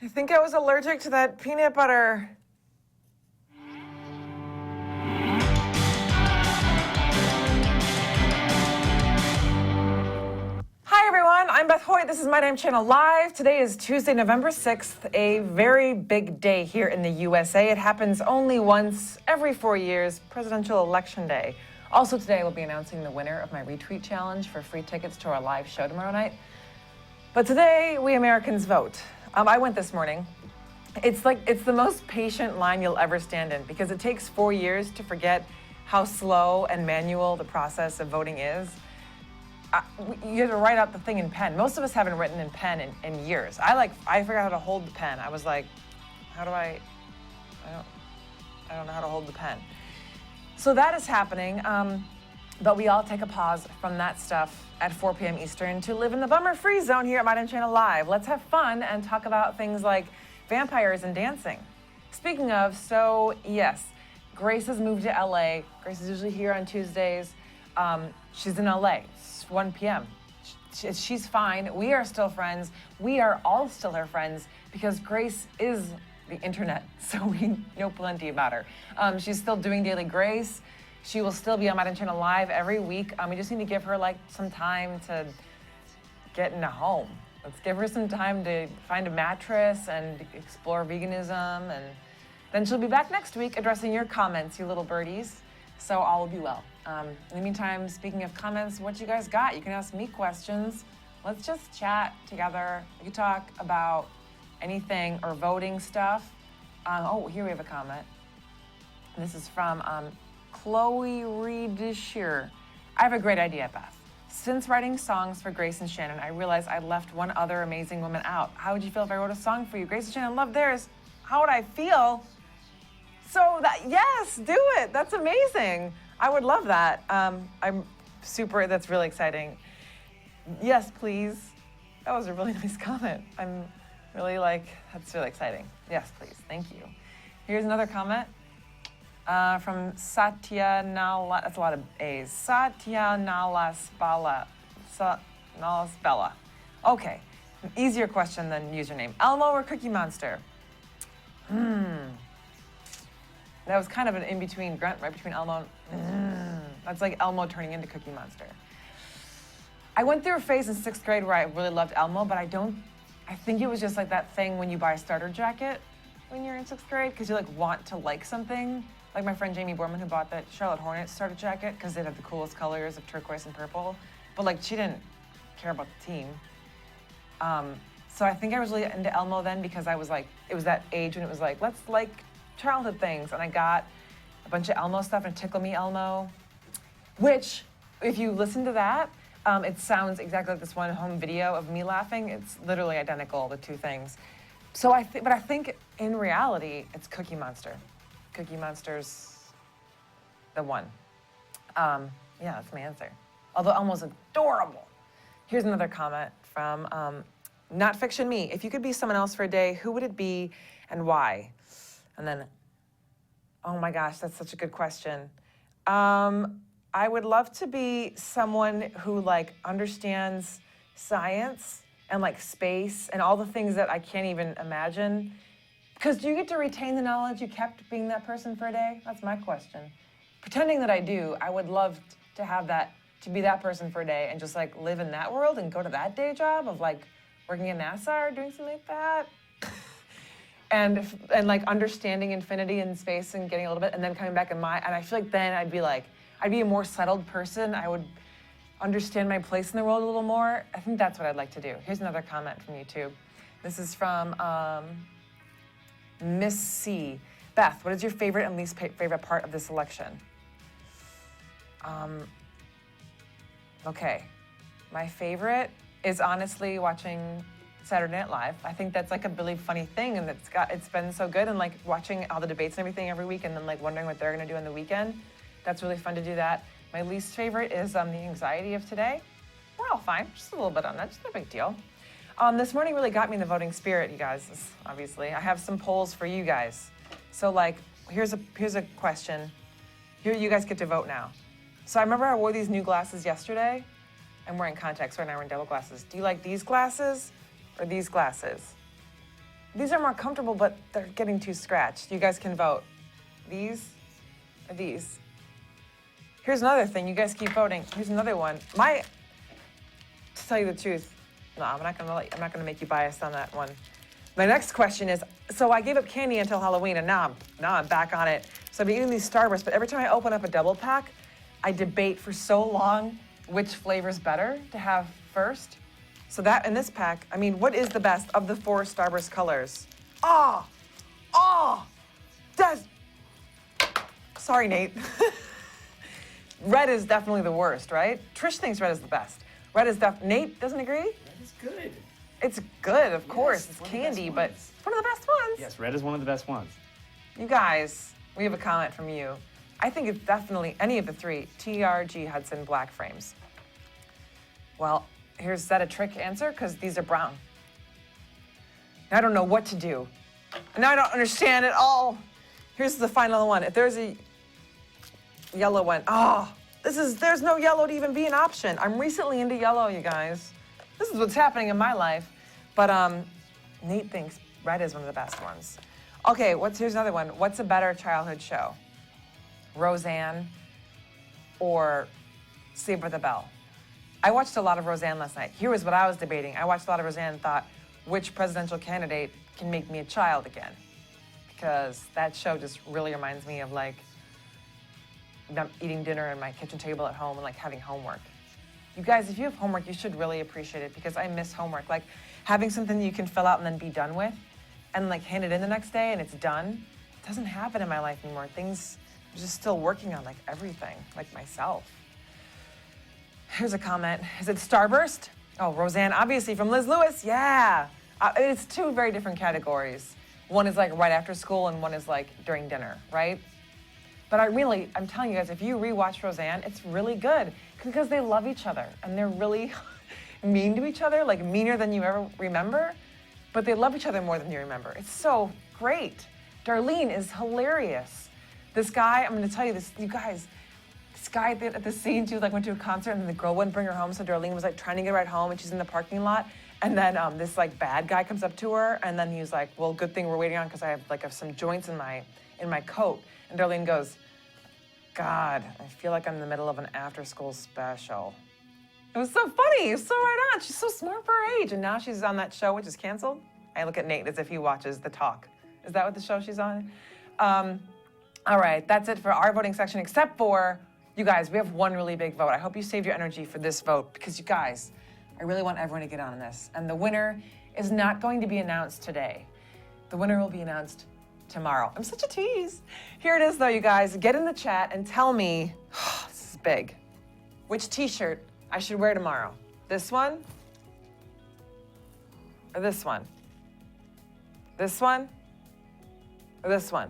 I think I was allergic to that peanut butter. Hi everyone, I'm Beth Hoyt. This is My Damn Channel Live. Today is Tuesday, November 6th, a very big day here in the USA. It happens only once every 4 years, Presidential Election Day. Also today, we'll be announcing the winner of my Retweet challenge for free tickets to our live show tomorrow night. But today, we Americans vote. I went this morning. It's the most patient line you'll ever stand in because it takes 4 years to forget how slow and manual the process of voting is. You have to write out the thing in pen. Most of us haven't written in pen in years. I forgot how to hold the pen. I was like, how do I don't know how to hold the pen. So that is happening, but we all take a pause from that stuff at 4 p.m. Eastern to live in the bummer-free zone here at My Damn Channel Live. Let's have fun and talk about things like vampires and dancing. Speaking of, so yes, Grace has moved to LA. Grace is usually here on Tuesdays. She's in LA. It's 1 p.m. She's fine. We are still friends. We are all still her friends because Grace is the internet, so we know plenty about her. She's still doing Daily Grace. She will still be on My Damn Channel Live every week. We just need to give her some time to get in a home. Let's give her some time to find a mattress and explore veganism, and then she'll be back next week addressing your comments, you little birdies. So all will be well. In the meantime, speaking of comments, what you guys got? You can ask me questions. Let's just chat together. We can talk about anything or voting stuff. Oh, here we have a comment. This is from Chloe Reed-Shear. I have a great idea, Beth. Since writing songs for Grace and Shannon, I realized I left one other amazing woman out. How would you feel if I wrote a song for you? Grace and Shannon love theirs. How would I feel? Yes, do it. That's amazing. I would love that. That's really exciting. Yes, please. That was a really nice comment. I'm really that's really exciting. Yes, please. Thank you. Here's another comment from Satya Nala. That's a lot of A's. Satya Nalaspala. Nalaspella. Okay. An easier question than username. Elmo or Cookie Monster? That was kind of an in-between grunt right between Elmo and That's like Elmo turning into Cookie Monster. I went through a phase in 6th grade where I really loved Elmo, but I think it was just like that thing when you buy a starter jacket when you're in 6th grade because you want to like something. Like my friend Jamie Borman who bought that Charlotte Hornets starter jacket because it had the coolest colors of turquoise and purple, but she didn't care about the team. So I think I was really into Elmo then because it was that age when it was let's like childhood things, and I got a bunch of Elmo stuff and Tickle Me Elmo, which if you listen to that, it sounds exactly like this one home video of me laughing. It's literally identical, the two things. So I think in reality, it's Cookie Monster. Cookie Monster's the one. Yeah, that's my answer. Although Elmo's adorable. Here's another comment from Not Fiction Me. If you could be someone else for a day, who would it be and why? And then, oh my gosh, that's such a good question. I would love to be someone who understands science and space and all the things that I can't even imagine. Because do you get to retain the knowledge you kept being that person for a day? That's my question. Pretending that I do, I would love to have that, to be that person for a day and just live in that world and go to that day job of working at NASA or doing something like that. and understanding infinity and space and getting a little bit, and then coming back and I feel then I'd be a more settled person. I would understand my place in the world a little more. I think that's what I'd like to do. Here's another comment from YouTube. This is from Miss C. Beth, what is your favorite and least favorite part of this election? Okay, my favorite is honestly watching Saturday Night Live. I think that's a really funny thing, and it's been so good, and watching all the debates and everything every week, and then wondering what they're gonna do on the weekend. That's really fun to do that. My least favorite is the anxiety of today. We're all fine, just a little bit on that, just no big deal. This morning really got me in the voting spirit, you guys, obviously. I have some polls for you guys. So here's a question. Here, you guys get to vote now. So I remember I wore these new glasses yesterday. I'm wearing contacts right now, we're in double glasses. Do you like these glasses or these glasses? These are more comfortable, but they're getting too scratched. You guys can vote. These or these. Here's another thing. You guys keep voting. Here's another one. To tell you the truth, no, I'm not gonna make you biased on that one. My next question is, so I gave up candy until Halloween, and now I'm back on it. So I've been eating these Starbursts, but every time I open up a double pack, I debate for so long which flavor's better to have first. So that in this pack, I mean, what is the best of the 4 Starburst colors? Sorry, Nate. Red is definitely the worst, right? Trish thinks red is the best. Nate doesn't agree? Red is good. It's good, of course. It's candy, but it's one of the best ones. Yes, red is one of the best ones. You guys, we have a comment from you. I think it's definitely any of the 3 TRG Hudson black frames. Well, is that a trick answer? Because these are brown. I don't know what to do. And now I don't understand at all. Here's the final one. If there's a yellow one, there's no yellow to even be an option. I'm recently into yellow, you guys. This is what's happening in my life. But Nate thinks red is one of the best ones. Okay, here's another one. What's a better childhood show? Roseanne or Saved by the Bell? I watched a lot of Roseanne last night. Here was what I was debating. I watched a lot of Roseanne and thought, which presidential candidate can make me a child again? Because that show just really reminds me of like eating dinner at my kitchen table at home and like having homework. You guys, if you have homework, you should really appreciate it because I miss homework. Like having something that you can fill out and then be done with and like hand it in the next day and it's done. It doesn't happen in my life anymore. I'm just still working on like everything, like myself. Here's a comment. Is it Starburst? Oh, Roseanne, obviously from Liz Lewis. Yeah. It's 2 very different categories. One is like right after school and one is like during dinner, right? But I'm telling you guys, if you rewatch Roseanne, it's really good because they love each other and they're really mean to each other, like meaner than you ever remember, but they love each other more than you remember. It's so great. Darlene is hilarious. This guy, I'm gonna tell you this, you guys, this guy at the scene, she like went to a concert and the girl wouldn't bring her home, so Darlene was like trying to get a ride home and she's in the parking lot. And then this like bad guy comes up to her and then he was like, well, good thing we're waiting on because I have some joints in my coat. And Darlene goes, God, I feel like I'm in the middle of an after-school special. It was so funny. It was so right on. She's so smart for her age. And now she's on that show, which is canceled. I look at Nate as if he watches The Talk. Is that what the show she's on? All right, that's it for our voting section, except for, you guys, we have one really big vote. I hope you save your energy for this vote because, you guys, I really want everyone to get on this. And the winner is not going to be announced today. The winner will be announced tomorrow. I'm such a tease. Here it is, though, you guys. Get in the chat and tell me, this is big, which t-shirt I should wear tomorrow. This one or this one? This one or this one?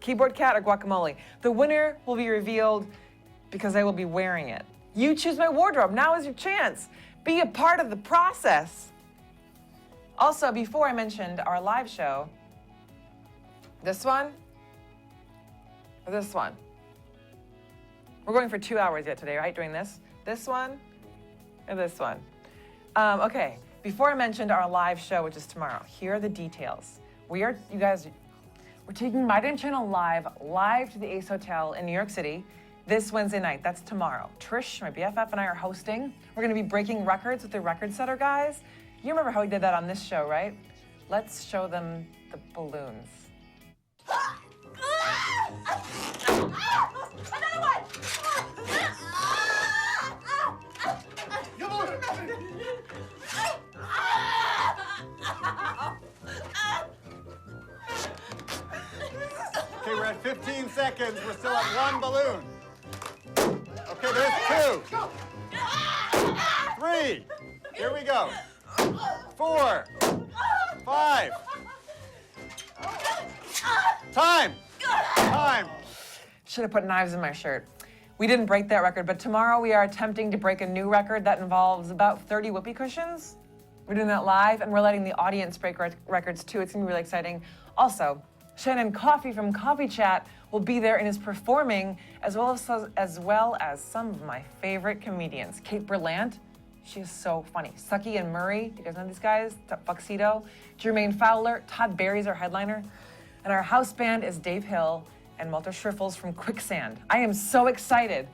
Keyboard cat or guacamole? The winner will be revealed because I will be wearing it. You choose my wardrobe. Now is your chance. Be a part of the process. Also, before I mentioned our live show, this one or this one? We're going for 2 hours yet today, right? Doing this? This one or this one? Okay, before I mentioned our live show, which is tomorrow, here are the details. We're taking My Dance Channel live to the Ace Hotel in New York City this Wednesday night. That's tomorrow. Trish, my BFF, and I are hosting. We're gonna be breaking records with the record setter guys. You remember how we did that on this show, right? Let's show them the balloons. Another one! Okay, we're at 15 seconds. We're still at 1 balloon. Okay, there's 2. 3. Here we go. 4. 5. Time. Should have put knives in my shirt. We didn't break that record, but tomorrow we are attempting to break a new record that involves about 30 whoopee cushions. We're doing that live, and we're letting the audience break records too. It's gonna be really exciting. Also, Shannon Coffey from Coffee Chat will be there and is performing, as well as some of my favorite comedians. Kate Berlant, She is so funny. Sucky and Murray, you guys know these guys? Tuxedo. Jermaine Fowler, Todd Barry's our headliner. And our house band is Dave Hill and Walter Schriffels from Quicksand. I am so excited.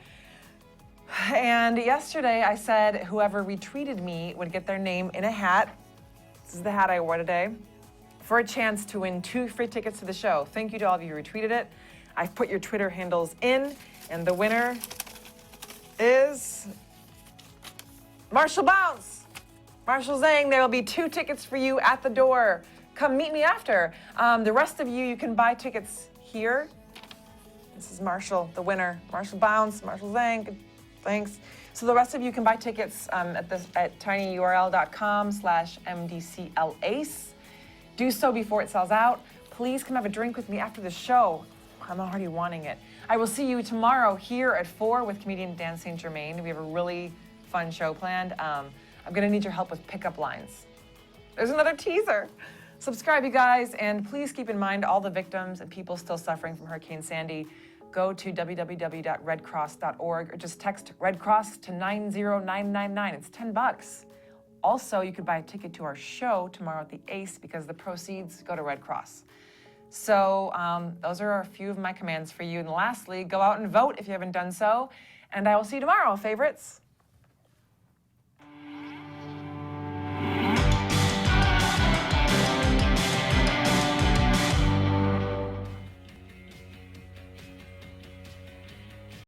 And yesterday I said whoever retweeted me would get their name in a hat. This is the hat I wore today. For a chance to win 2 free tickets to the show. Thank you to all of you who retweeted it. I've put your Twitter handles in, and the winner is Marshall Bounce. Marshall Zhang, there will be 2 tickets for you at the door. Come meet me after. The rest of you can buy tickets here. This is Marshall, the winner. Marshall Bounce, Marshall Zhang, thanks. So the rest of you can buy tickets at tinyurl.com/mdclace. Do so before it sells out. Please come have a drink with me after the show. I'm already wanting it. I will see you tomorrow here at 4 with comedian Dan St. Germain. We have a really fun show planned. I'm gonna need your help with pickup lines. There's another teaser. Subscribe, you guys, and please keep in mind all the victims and people still suffering from Hurricane Sandy. Go to www.redcross.org or just text Red Cross to 90999. It's $10. Also, you could buy a ticket to our show tomorrow at the Ace because the proceeds go to Red Cross. So those are a few of my commands for you. And lastly, go out and vote if you haven't done so. And I will see you tomorrow, favorites.